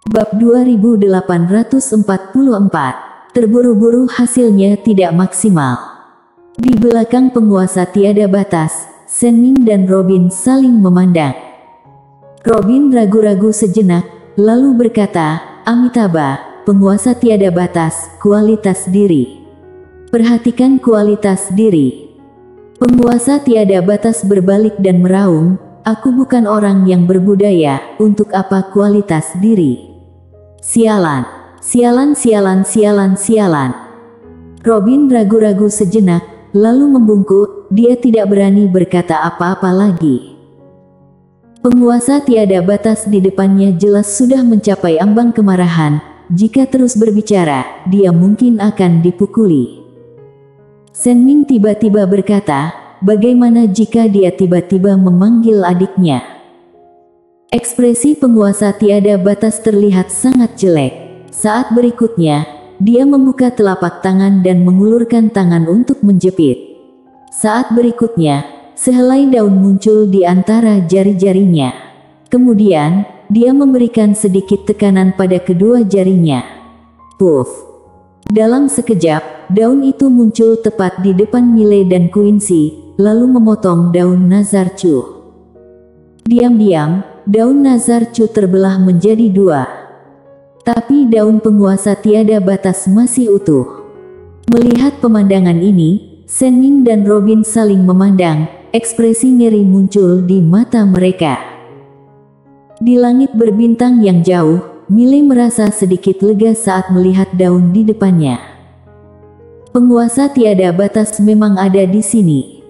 Bab 2844. Terburu-buru hasilnya tidak maksimal. Di belakang penguasa tiada batas, Senming dan Robin saling memandang. Robin ragu-ragu sejenak, lalu berkata, Amitabha, penguasa tiada batas, kualitas diri. Perhatikan kualitas diri. Penguasa tiada batas berbalik dan meraung, aku bukan orang yang berbudaya, untuk apa kualitas diri? Sialan, sialan, sialan, sialan, sialan. Robin ragu-ragu sejenak, lalu membungkuk, dia tidak berani berkata apa-apa lagi. Penguasa tiada batas di depannya jelas sudah mencapai ambang kemarahan, jika terus berbicara, dia mungkin akan dipukuli. Senming tiba-tiba berkata, bagaimana jika dia tiba-tiba memanggil adiknya? Ekspresi penguasa tiada batas terlihat sangat jelek. Saat berikutnya, dia membuka telapak tangan dan mengulurkan tangan untuk menjepit. Saat berikutnya, sehelai daun muncul di antara jari-jarinya. Kemudian, dia memberikan sedikit tekanan pada kedua jarinya. Puff! Dalam sekejap, daun itu muncul tepat di depan Miley dan Quincy, lalu memotong daun Nazarchu. Diam-diam, daun Nazarchu terbelah menjadi dua. Tapi daun penguasa tiada batas masih utuh. Melihat pemandangan ini, Senming dan Robin saling memandang, ekspresi ngeri muncul di mata mereka. Di langit berbintang yang jauh, Miley merasa sedikit lega saat melihat daun di depannya. Penguasa tiada batas memang ada di sini.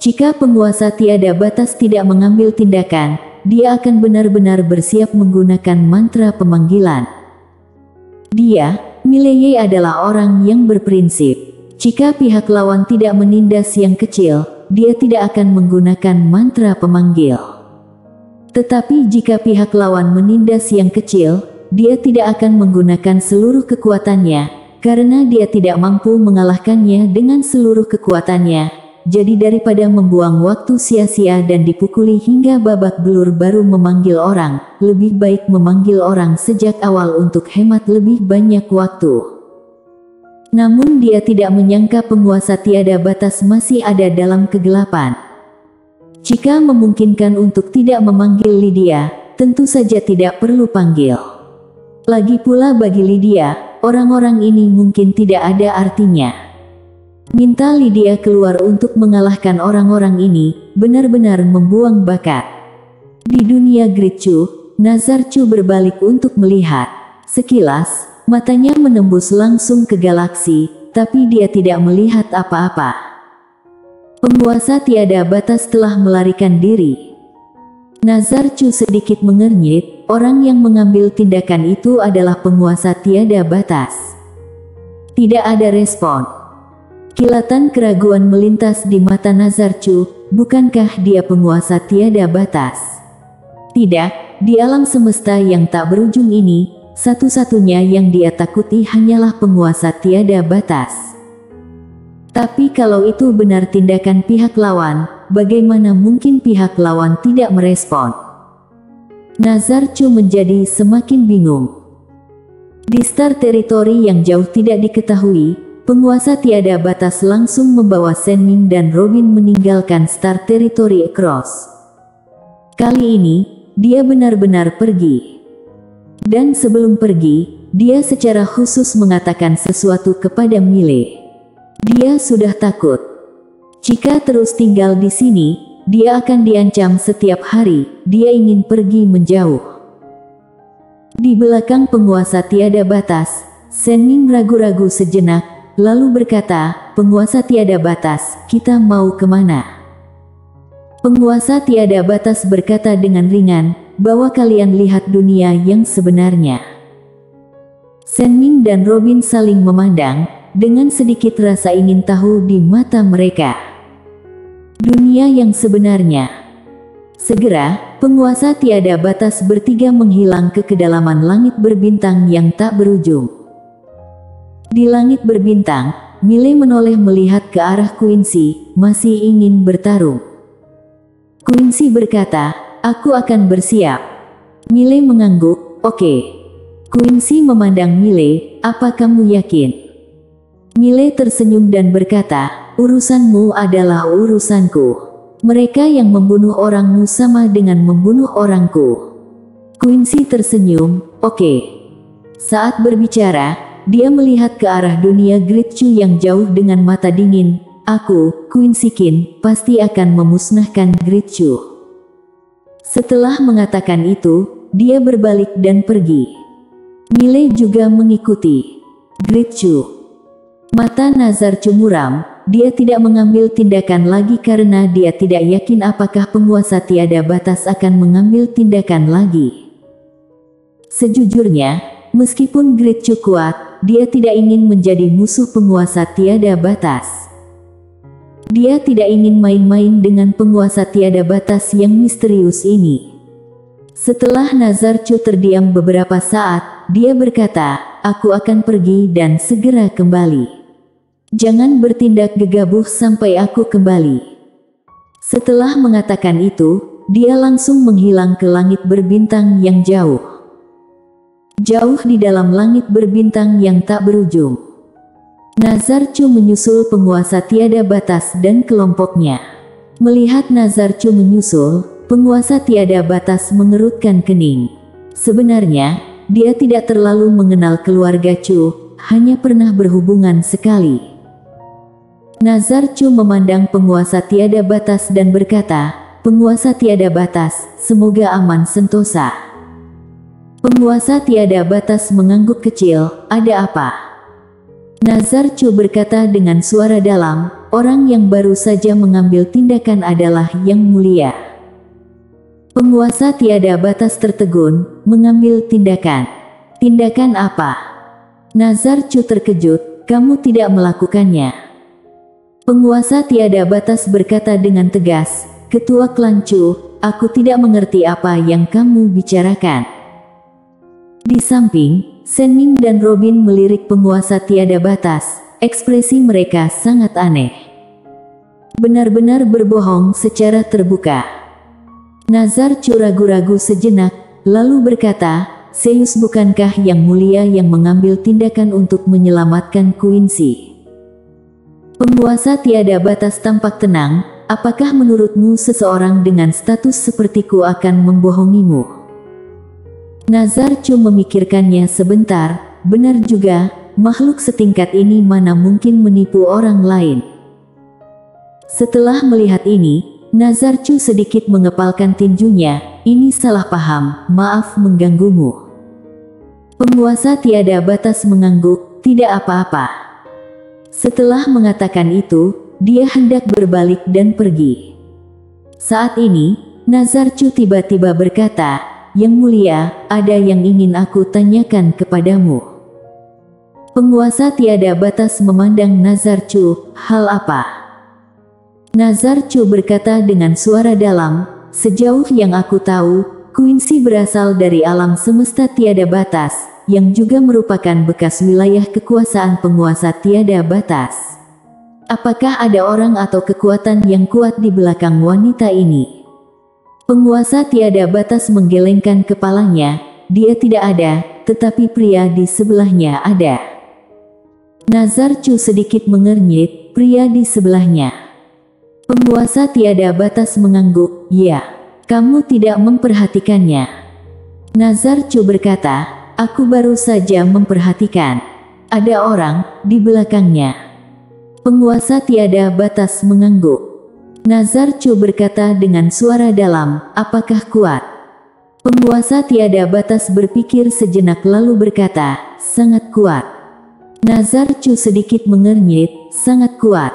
Jika penguasa tiada batas tidak mengambil tindakan, dia akan benar-benar bersiap menggunakan mantra pemanggilan. Dia, Miley adalah orang yang berprinsip. Jika pihak lawan tidak menindas yang kecil, dia tidak akan menggunakan mantra pemanggil. Tetapi jika pihak lawan menindas yang kecil, dia tidak akan menggunakan seluruh kekuatannya, karena dia tidak mampu mengalahkannya dengan seluruh kekuatannya. Jadi daripada membuang waktu sia-sia dan dipukuli hingga babak belur baru memanggil orang, lebih baik memanggil orang sejak awal untuk hemat lebih banyak waktu. Namun dia tidak menyangka penguasa tiada batas masih ada dalam kegelapan. Jika memungkinkan untuk tidak memanggil Lydia, tentu saja tidak perlu panggil. Lagi pula bagi Lydia, orang-orang ini mungkin tidak ada artinya. Minta Lydia keluar untuk mengalahkan orang-orang ini, benar-benar membuang bakat. Di dunia Gritchu, Nazarchu berbalik untuk melihat. Sekilas, matanya menembus langsung ke galaksi, tapi dia tidak melihat apa-apa. Penguasa tiada batas telah melarikan diri. Nazarchu sedikit mengernyit, orang yang mengambil tindakan itu adalah penguasa tiada batas. Tidak ada respon. Kilatan keraguan melintas di mata Nazarchu, bukankah dia penguasa tiada batas? Tidak, di alam semesta yang tak berujung ini, satu-satunya yang dia takuti hanyalah penguasa tiada batas. Tapi kalau itu benar tindakan pihak lawan, bagaimana mungkin pihak lawan tidak merespon? Nazarchu menjadi semakin bingung. Di Star Territory yang jauh tidak diketahui, penguasa tiada batas langsung membawa Senming dan Robin meninggalkan Star Territory Across. Kali ini, dia benar-benar pergi. Dan sebelum pergi, dia secara khusus mengatakan sesuatu kepada Miley. Dia sudah takut. Jika terus tinggal di sini, dia akan diancam setiap hari, dia ingin pergi menjauh. Di belakang penguasa tiada batas, Senming ragu-ragu sejenak, lalu berkata, penguasa tiada batas, kita mau kemana? Penguasa tiada batas berkata dengan ringan, bahwa kalian lihat dunia yang sebenarnya. Senming dan Robin saling memandang, dengan sedikit rasa ingin tahu di mata mereka. Dunia yang sebenarnya. Segera, penguasa tiada batas bertiga menghilang ke kedalaman langit berbintang yang tak berujung. Di langit berbintang, Miley menoleh melihat ke arah Quincy, masih ingin bertarung. Quincy berkata, aku akan bersiap. Miley mengangguk, oke. Quincy memandang Mile, apa kamu yakin? Mile tersenyum dan berkata, urusanmu adalah urusanku. Mereka yang membunuh orangmu sama dengan membunuh orangku. Quincy tersenyum, oke. Saat berbicara, dia melihat ke arah dunia Great Chu yang jauh dengan mata dingin. Aku, Quincy Qin, pasti akan memusnahkan Great Chu. Setelah mengatakan itu, dia berbalik dan pergi. Mile juga mengikuti. Great Chu. Mata Nazar Chu muram. Dia tidak mengambil tindakan lagi karena dia tidak yakin apakah penguasa tiada batas akan mengambil tindakan lagi. Sejujurnya, meskipun Great Chu kuat, dia tidak ingin menjadi musuh penguasa tiada batas. Dia tidak ingin main-main dengan penguasa tiada batas yang misterius ini. Setelah Nazar Chu terdiam beberapa saat, dia berkata, aku akan pergi dan segera kembali. Jangan bertindak gegabah sampai aku kembali. Setelah mengatakan itu, dia langsung menghilang ke langit berbintang yang jauh. Jauh di dalam langit berbintang yang tak berujung. Nazar Chu menyusul penguasa tiada batas dan kelompoknya. Melihat Nazar Chu menyusul, penguasa tiada batas mengerutkan kening. Sebenarnya, dia tidak terlalu mengenal keluarga Chu, hanya pernah berhubungan sekali. Nazar Chu memandang penguasa tiada batas dan berkata, penguasa tiada batas, semoga aman sentosa. Penguasa tiada batas mengangguk kecil, ada apa? Nazar Chu berkata dengan suara dalam, orang yang baru saja mengambil tindakan adalah yang mulia. Penguasa tiada batas tertegun, mengambil tindakan. Tindakan apa? Nazar Chu terkejut, kamu tidak melakukannya. Penguasa tiada batas berkata dengan tegas, Ketua Klan Chu, aku tidak mengerti apa yang kamu bicarakan. Di samping, Shen Ming dan Robin melirik penguasa tiada batas, ekspresi mereka sangat aneh. Benar-benar berbohong secara terbuka. Nazar Chu ragu-ragu sejenak, lalu berkata, Zeus bukankah yang mulia yang mengambil tindakan untuk menyelamatkan Quincy? Penguasa tiada batas tampak tenang, apakah menurutmu seseorang dengan status sepertiku akan membohongimu? Nazar Chu memikirkannya sebentar, benar juga, makhluk setingkat ini mana mungkin menipu orang lain. Setelah melihat ini, Nazar Chu sedikit mengepalkan tinjunya, ini salah paham, maaf mengganggumu. Penguasa tiada batas mengangguk, tidak apa-apa. Setelah mengatakan itu, dia hendak berbalik dan pergi. Saat ini, Nazar Chu tiba-tiba berkata, Yang mulia, ada yang ingin aku tanyakan kepadamu. Penguasa tiada batas memandang Nazar Chu, hal apa? Nazar Chu berkata dengan suara dalam, sejauh yang aku tahu, Quincy berasal dari alam semesta tiada batas, yang juga merupakan bekas wilayah kekuasaan penguasa tiada batas. Apakah ada orang atau kekuatan yang kuat di belakang wanita ini? Penguasa tiada batas menggelengkan kepalanya, dia tidak ada, tetapi pria di sebelahnya ada. Nazar Chu sedikit mengernyit, pria di sebelahnya. Penguasa tiada batas mengangguk, ya, kamu tidak memperhatikannya. Nazar Chu berkata, aku baru saja memperhatikan. Ada orang di belakangnya. Penguasa tiada batas mengangguk. Nazar Chu berkata dengan suara dalam, apakah kuat? Penguasa tiada batas berpikir sejenak lalu berkata, sangat kuat. Nazar Chu sedikit mengernyit, sangat kuat.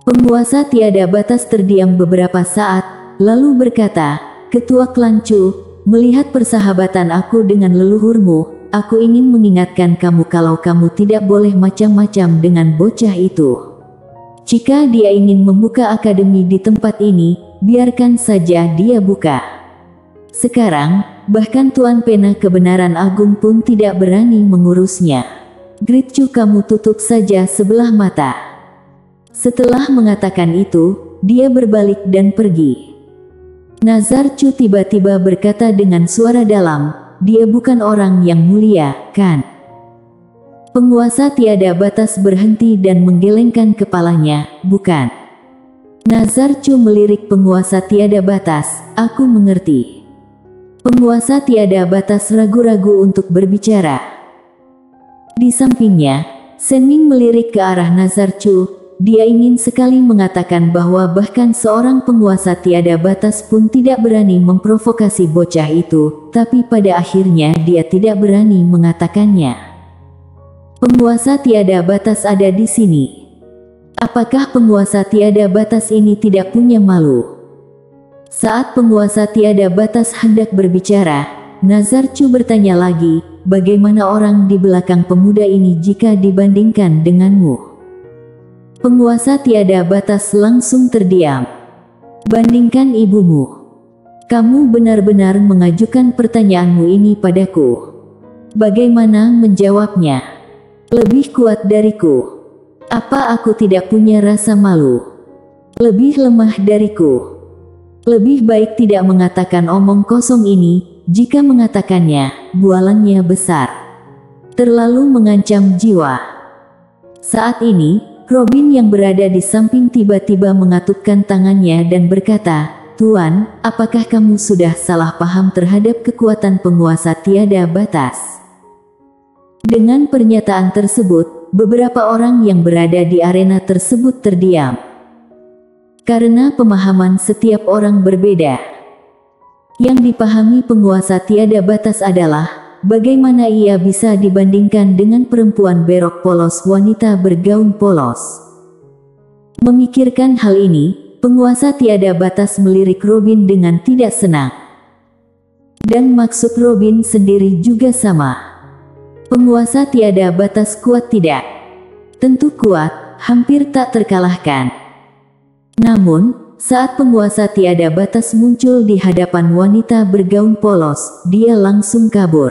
Penguasa tiada batas terdiam beberapa saat, lalu berkata, Ketua Klan Chu, melihat persahabatan aku dengan leluhurmu, aku ingin mengingatkan kamu kalau kamu tidak boleh macam-macam dengan bocah itu. Jika dia ingin membuka akademi di tempat ini, biarkan saja dia buka. Sekarang, bahkan Tuan Pena Kebenaran Agung pun tidak berani mengurusnya. Great Chu, kamu tutup saja sebelah mata. Setelah mengatakan itu, dia berbalik dan pergi. Nazar Chu tiba-tiba berkata dengan suara dalam, dia bukan orang yang mulia, kan? Penguasa tiada batas berhenti dan menggelengkan kepalanya, bukan? Nazar Chu melirik penguasa tiada batas, aku mengerti. Penguasa tiada batas ragu-ragu untuk berbicara. Di sampingnya, Shen Ming melirik ke arah Nazar Chu. Dia ingin sekali mengatakan bahwa bahkan seorang penguasa tiada batas pun tidak berani memprovokasi bocah itu, tapi pada akhirnya dia tidak berani mengatakannya. Penguasa tiada batas ada di sini. Apakah penguasa tiada batas ini tidak punya malu? Saat penguasa tiada batas hendak berbicara, Nazar Chu bertanya lagi, bagaimana orang di belakang pemuda ini jika dibandingkan denganmu? Penguasa tiada batas langsung terdiam. Bandingkan ibumu. Kamu benar-benar mengajukan pertanyaanmu ini padaku. Bagaimana menjawabnya? Lebih kuat dariku. Apa aku tidak punya rasa malu? Lebih lemah dariku. Lebih baik tidak mengatakan omong kosong ini, jika mengatakannya, bualannya besar. Terlalu mengancam jiwa. Saat ini, Robin yang berada di samping tiba-tiba mengatupkan tangannya dan berkata, Tuan, apakah kamu sudah salah paham terhadap kekuatan penguasa tiada batas? Dengan pernyataan tersebut, beberapa orang yang berada di arena tersebut terdiam. Karena pemahaman setiap orang berbeda. Yang dipahami penguasa tiada batas adalah, bagaimana ia bisa dibandingkan dengan perempuan berok polos wanita bergaun polos. Memikirkan hal ini, penguasa tiada batas melirik Robin dengan tidak senang. Dan maksud Robin sendiri juga sama. Penguasa tiada batas kuat tidak? Tentu kuat, hampir tak terkalahkan. Namun, saat penguasa tiada batas muncul di hadapan wanita bergaun polos, dia langsung kabur.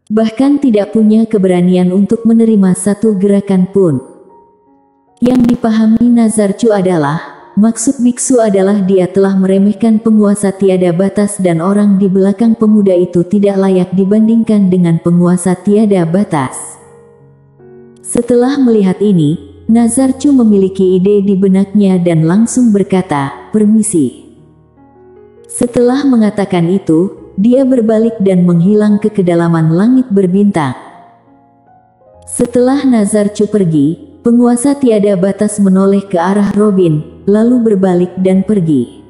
Bahkan tidak punya keberanian untuk menerima satu gerakan pun. Yang dipahami Nazar Chu adalah, maksud biksu adalah dia telah meremehkan penguasa tiada batas dan orang di belakang pemuda itu tidak layak dibandingkan dengan penguasa tiada batas. Setelah melihat ini, Nazar Chu memiliki ide di benaknya dan langsung berkata, permisi. Setelah mengatakan itu, dia berbalik dan menghilang ke kedalaman langit berbintang. Setelah Nazar Chu pergi, penguasa tiada batas menoleh ke arah Robin, lalu berbalik dan pergi.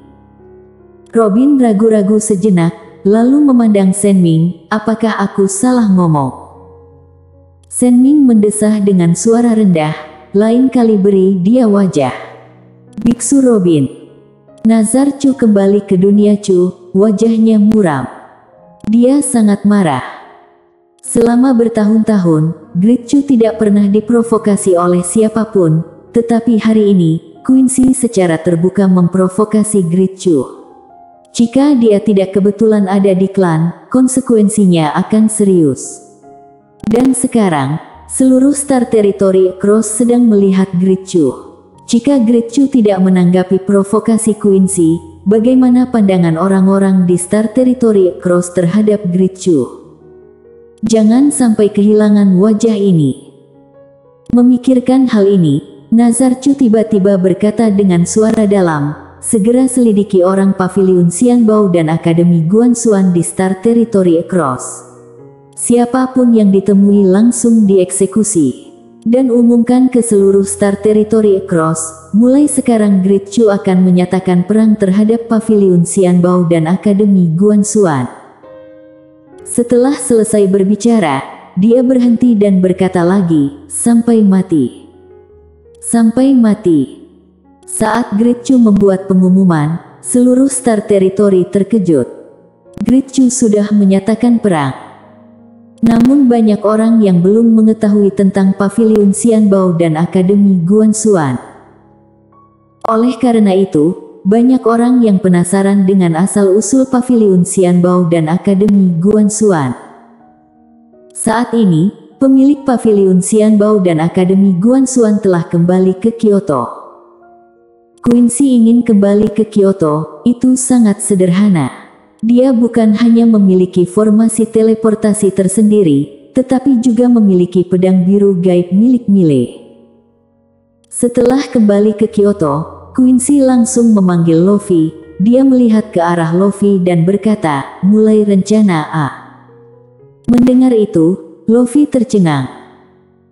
Robin ragu-ragu sejenak, lalu memandang Shen Ming, apakah aku salah ngomong? Shen Ming mendesah dengan suara rendah, lain kali beri dia wajah. Biksu Robin. Nazar Chu kembali ke dunia Chu, wajahnya muram. Dia sangat marah. Selama bertahun-tahun, Great Chu tidak pernah diprovokasi oleh siapapun, tetapi hari ini, Quincy secara terbuka memprovokasi Great Chu. Jika dia tidak kebetulan ada di klan, konsekuensinya akan serius. Dan sekarang, seluruh Star Territory Cross sedang melihat Great Chu. Jika Great Chu tidak menanggapi provokasi Quincy, bagaimana pandangan orang-orang di Star Territory Cross terhadap Great Chu? Jangan sampai kehilangan wajah ini. Memikirkan hal ini, Nazar Chu tiba-tiba berkata dengan suara dalam, segera selidiki orang Paviliun Xianbao dan Akademi Guanxuan di Star Territory Cross. Siapapun yang ditemui langsung dieksekusi. Dan umumkan ke seluruh Star Territory Cross, mulai sekarang Great Chu akan menyatakan perang terhadap Paviliun Xianbao dan Akademi Guanxuan. Setelah selesai berbicara, dia berhenti dan berkata lagi, sampai mati. Sampai mati. Saat Great Chu membuat pengumuman, seluruh Star Territory terkejut. Great Chu sudah menyatakan perang. Namun banyak orang yang belum mengetahui tentang Paviliun Xianbao dan Akademi Guanxuan. Oleh karena itu, banyak orang yang penasaran dengan asal-usul Paviliun Xianbao dan Akademi Guanxuan. Saat ini, pemilik Paviliun Xianbao dan Akademi Guanxuan telah kembali ke Kyoto. Quincy ingin kembali ke Kyoto, itu sangat sederhana. Dia bukan hanya memiliki formasi teleportasi tersendiri, tetapi juga memiliki pedang biru gaib milik Miley. Setelah kembali ke Kyoto, Quincy langsung memanggil Luffy. Dia melihat ke arah Luffy dan berkata, mulai rencana A. Mendengar itu, Luffy tercengang.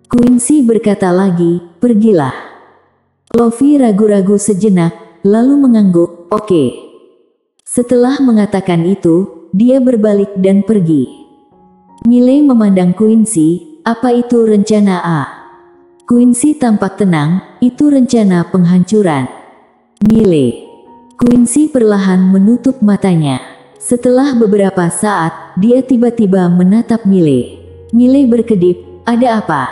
Quincy berkata lagi, pergilah. Luffy ragu-ragu sejenak, lalu mengangguk, oke. Setelah mengatakan itu, dia berbalik dan pergi. Miley memandang Quincy, apa itu rencana A? Quincy tampak tenang, itu rencana penghancuran. Miley. Quincy perlahan menutup matanya. Setelah beberapa saat, dia tiba-tiba menatap Miley. Miley berkedip, ada apa?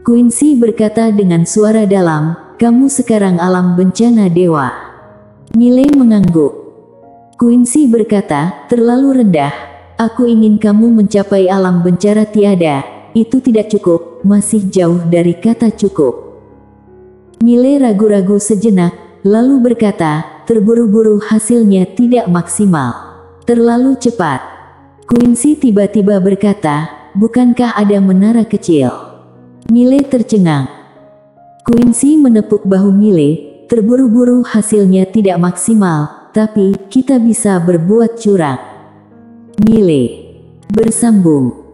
Quincy berkata dengan suara dalam, kamu sekarang alam bencana dewa. Miley mengangguk. Quincy berkata, terlalu rendah. Aku ingin kamu mencapai alam bencana tiada. Itu tidak cukup, masih jauh dari kata cukup. Miley ragu-ragu sejenak, lalu berkata, terburu-buru hasilnya tidak maksimal. Terlalu cepat. Quincy tiba-tiba berkata, bukankah ada menara kecil? Miley tercengang. Quincy menepuk bahu Miley, terburu-buru hasilnya tidak maksimal. Tapi, kita bisa berbuat curang. Miley bersambung.